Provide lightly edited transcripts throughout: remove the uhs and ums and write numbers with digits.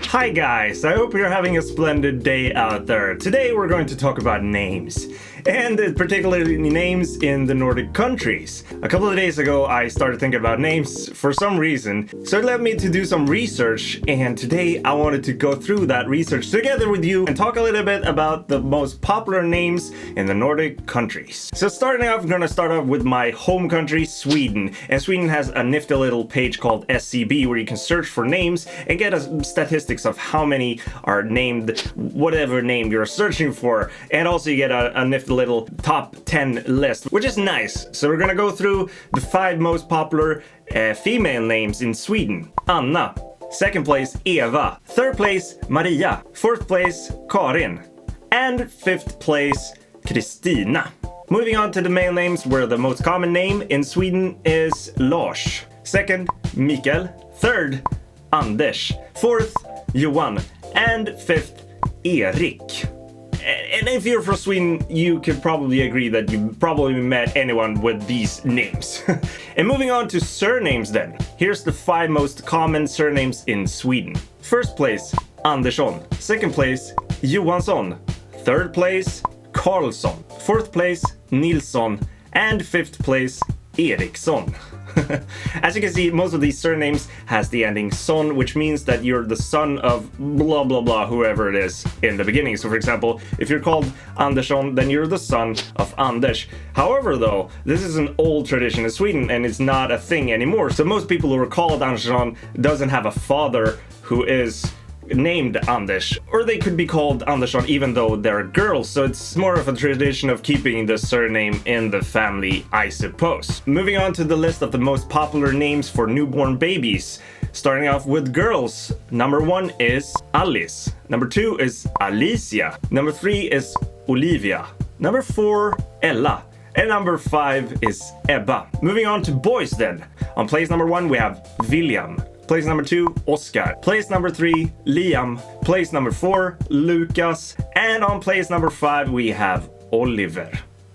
Hi guys, I hope you're having a splendid day out there. Today we're going to talk about names, and particularly names in the Nordic countries. A couple of days ago I started thinking about names for some reason, so it led me to do some research, and today I wanted to go through that research together with you and talk a little bit about the most popular names in the Nordic countries. So starting off, I'm going to start off with my home country, Sweden. And Sweden has a nifty little page called SCB where you can search for names and get statistics of how many are named whatever name you're searching for, and also you get a nifty little top 10 list, which is nice. So we're gonna go through the 5 most popular female names in Sweden. Anna. Second place, Eva. Third place, Maria. Fourth place, Karin. And fifth place, Kristina. Moving on to the male names, where the most common name in Sweden is Lars. Second, Mikael. Third, Anders. Fourth, Johan. And fifth, Erik. And if you're from Sweden, you could probably agree that you probably met anyone with these names. And moving on to surnames then. Here's the 5 most common surnames in Sweden. First place, Andersson. Second place, Johansson. Third place, Karlsson. Fourth place, Nielsen. And fifth place, Eriksson. As you can see, most of these surnames has the ending son, which means that you're the son of blah blah blah, whoever it is in the beginning. So for example, if you're called Andersson, then you're the son of Anders. However though, this is an old tradition in Sweden and it's not a thing anymore. So most people who are called Andersson doesn't have a father who is named Anders, or they could be called Andersson even though they're girls, so it's more of a tradition of keeping the surname in the family, I suppose. Moving on to the list of the most popular names for newborn babies. Starting off with girls, number 1 is Alice, number 2 is Alicia, number 3 is Olivia, number 4 Ella, and number 5 is Ebba. Moving on to boys then. On place number 1 we have William. Place number 2, Oskar. Place number 3, Liam. Place number 4, Lucas. And on place number 5, we have Oliver.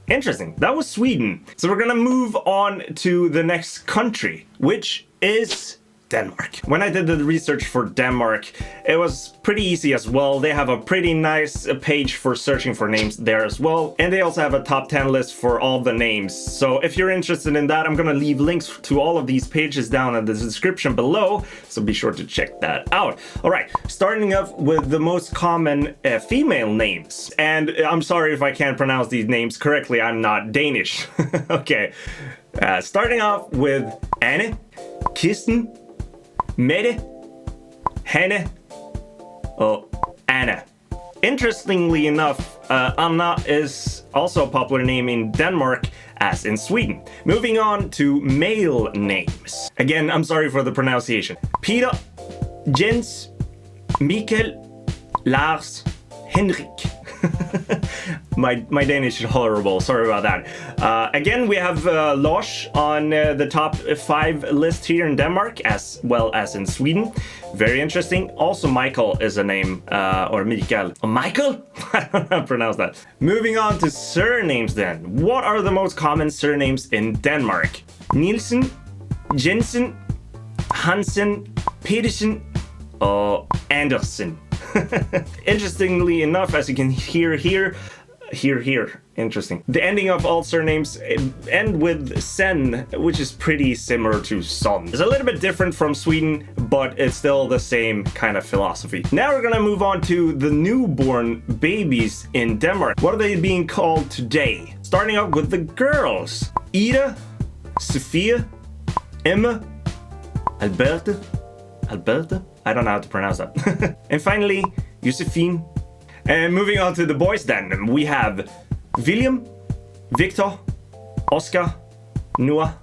Interesting. That was Sweden. So we're gonna move on to the next country, which is Denmark. When I did the research for Denmark, it was pretty easy as well. They have a pretty nice page for searching for names there as well. And they also have a top 10 list for all the names. So if you're interested in that, I'm gonna leave links to all of these pages down in the description below. So be sure to check that out. All right, starting off with the most common female names. And I'm sorry if I can't pronounce these names correctly. I'm not Danish. Okay, starting off with Anne, Kirsten, Mette, Hanne, Anna. Interestingly enough, Anna is also a popular name in Denmark as in Sweden. Moving on to male names. Again, I'm sorry for the pronunciation. Peter, Jens, Mikael, Lars, Henrik. My Danish is horrible, sorry about that. Again, we have Lars on the top 5 list here in Denmark as well as in Sweden. Very interesting. Also Mikael is a name, or Mikael. Oh, Michael? I don't know how to pronounce that. Moving on to surnames then. What are the most common surnames in Denmark? Nielsen, Jensen, Hansen, Petersen, or Andersson. Interestingly enough, as you can hear here, interesting. The ending of all surnames end with sen, which is pretty similar to son. It's a little bit different from Sweden, but it's still the same kind of philosophy. Now we're gonna move on to the newborn babies in Denmark. What are they being called today? Starting off with the girls. Ida, Sofia, Emma, Alberta, I don't know how to pronounce that. And finally, Josephine. And moving on to the boys then, we have William, Victor, Oskar, Noah,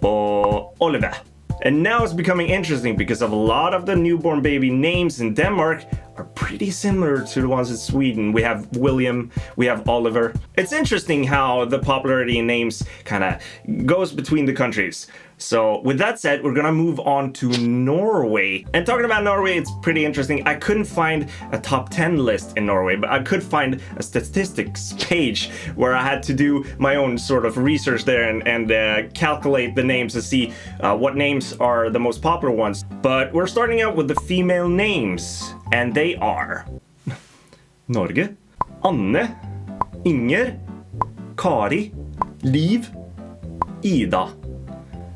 or Oliver. And now it's becoming interesting because of a lot of the newborn baby names in Denmark are pretty similar to the ones in Sweden. We have William, we have Oliver. It's interesting how the popularity in names kind of goes between the countries. So with that said, we're gonna move on to Norway. And talking about Norway, it's pretty interesting. I couldn't find a top 10 list in Norway, but I could find a statistics page where I had to do my own sort of research there and calculate the names to see what names are the most popular ones. But we're starting out with the female names, and they are Norge, Anne, Inger, Kari, Liv, Ida.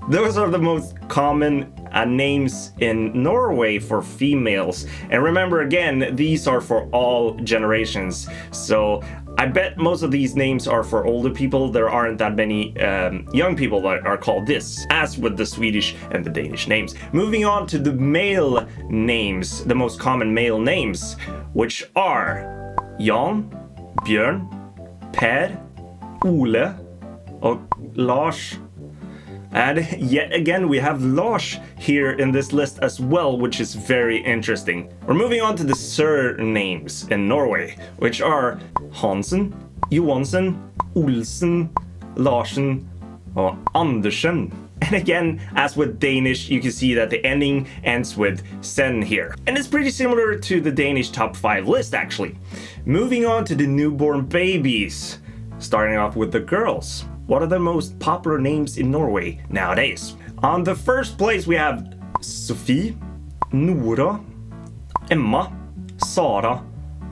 Those are the most common names in Norway for females. And remember again, these are for all generations. So I bet most of these names are for older people. There aren't that many young people that are called this, as with the Swedish and the Danish names. Moving on to the male names, the most common male names, which are Jan, Björn, Per, Ole, and Lars. And yet again, we have Lars here in this list as well, which is very interesting. We're moving on to the surnames in Norway, which are Hansen, Johansson, Olsen, Larsen, or Andersson. And again, as with Danish, you can see that the ending ends with sen here. And it's pretty similar to the Danish top 5 list, actually. Moving on to the newborn babies, starting off with the girls. What are the most popular names in Norway nowadays? On the first place, we have Sofie, Nora, Emma, Sara,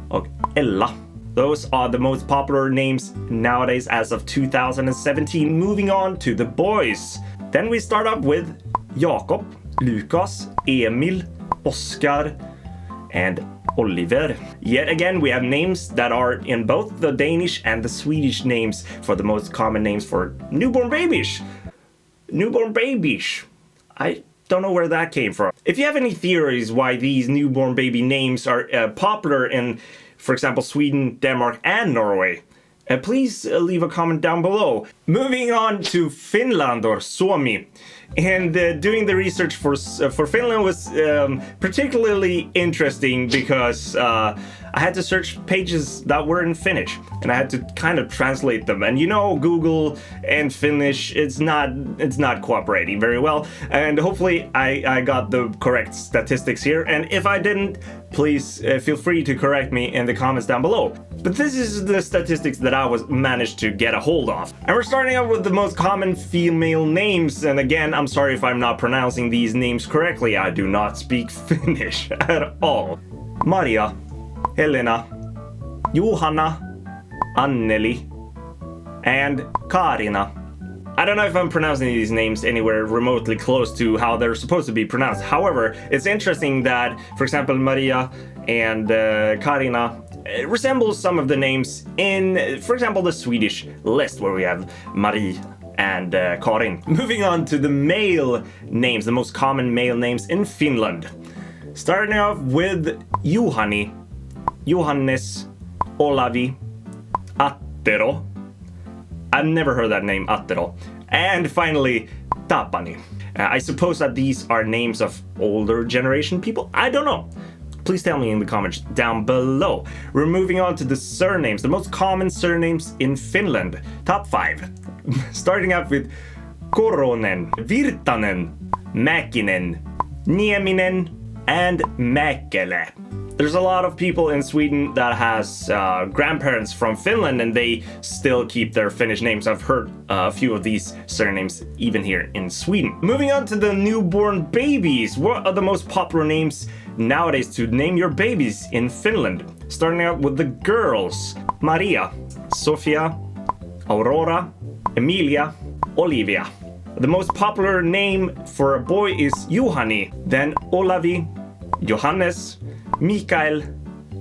and Ella. Those are the most popular names nowadays as of 2017. Moving on to the boys. Then we start up with Jakob, Lukas, Emil, Oskar, and Oliver. Yet again, we have names that are in both the Danish and the Swedish names for the most common names for newborn babies. Newborn babies. I don't know where that came from. If you have any theories why these newborn baby names are popular in, for example, Sweden, Denmark, and Norway, please leave a comment down below. Moving on to Finland, or Suomi. And doing the research for Finland was particularly interesting because I had to search pages that were in Finnish, and I had to kind of translate them. And you know, Google and Finnish, it's not cooperating very well. And hopefully I got the correct statistics here. And if I didn't, please feel free to correct me in the comments down below. But this is the statistics that I managed to get a hold of. And we're starting out with the most common female names. And again, I'm sorry if I'm not pronouncing these names correctly. I do not speak Finnish at all. Maria, Helena, Johanna, Anneli, and Karina. I don't know if I'm pronouncing these names anywhere remotely close to how they're supposed to be pronounced. However, it's interesting that, for example, Maria and Karina resembles some of the names in, for example, the Swedish list where we have Marie and Karin. Moving on to the male names, the most common male names in Finland. Starting off with Juhani, Johannes, Olavi, Attero. I've never heard that name, Attero. And finally, Tapani. I suppose that these are names of older generation people? I don't know. Please tell me in the comments down below. We're moving on to the surnames, the most common surnames in Finland. Top 5. Starting up with Korhonen, Virtanen, Mäkinen, Nieminen, and Mikael. There's a lot of people in Sweden that has grandparents from Finland, and they still keep their Finnish names. I've heard a few of these surnames even here in Sweden. Moving on to the newborn babies. What are the most popular names nowadays to name your babies in Finland? Starting out with the girls. Maria, Sofia, Aurora, Emilia, Olivia. The most popular name for a boy is Juhani, then Olavi, Johannes, Mikael,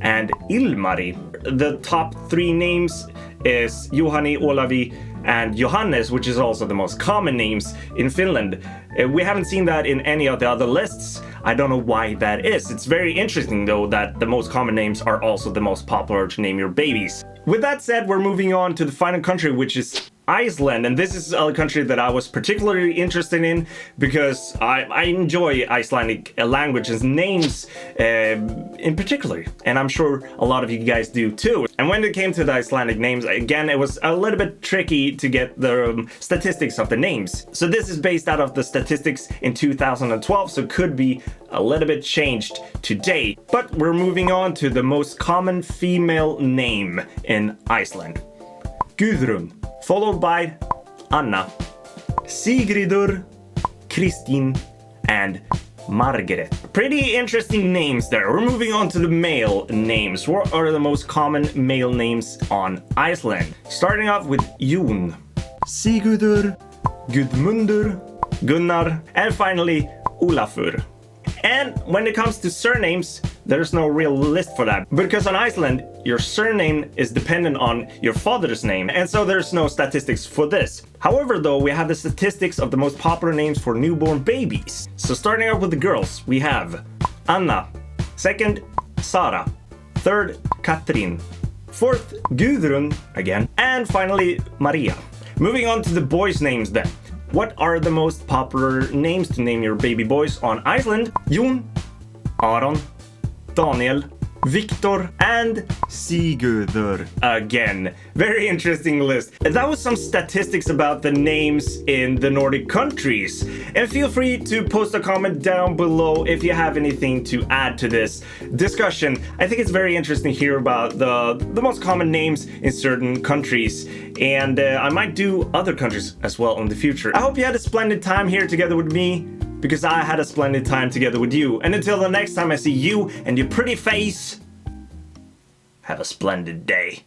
and Ilmari. The top 3 names is Juhani, Olavi, and Johannes, which is also the most common names in Finland. We haven't seen that in any of the other lists. I don't know why that is. It's very interesting though that the most common names are also the most popular to name your babies. With that said, we're moving on to the final country, which is Iceland, and this is a country that I was particularly interested in because I enjoy Icelandic language and names in particular, and I'm sure a lot of you guys do too. And when it came to the Icelandic names, again, it was a little bit tricky to get the statistics of the names. So this is based out of the statistics in 2012, so it could be a little bit changed today. But we're moving on to the most common female name in Iceland. Guðrún, followed by Anna, Sigurður, Kristín, and Margaret. Pretty interesting names there. We're moving on to the male names. What are the most common male names on Iceland? Starting off with Jón, Sigurður, Guðmundur, Gunnar, and finally Olafur. And when it comes to surnames, there's no real list for that. Because on Iceland, your surname is dependent on your father's name, and so there's no statistics for this. However, though, we have the statistics of the most popular names for newborn babies. So starting out with the girls, we have Anna, second, Sara, third, Katrín, fourth, Guðrún, again, and finally, Maria. Moving on to the boys' names then. What are the most popular names to name your baby boys on Iceland? Jón, Aron, Daniel, Victor, and Sigurður. Again, very interesting list. And that was some statistics about the names in the Nordic countries. And feel free to post a comment down below if you have anything to add to this discussion. I think it's very interesting to hear about the most common names in certain countries. And I might do other countries as well in the future. I hope you had a splendid time here together with me, because I had a splendid time together with you. And until the next time I see you and your pretty face, have a splendid day.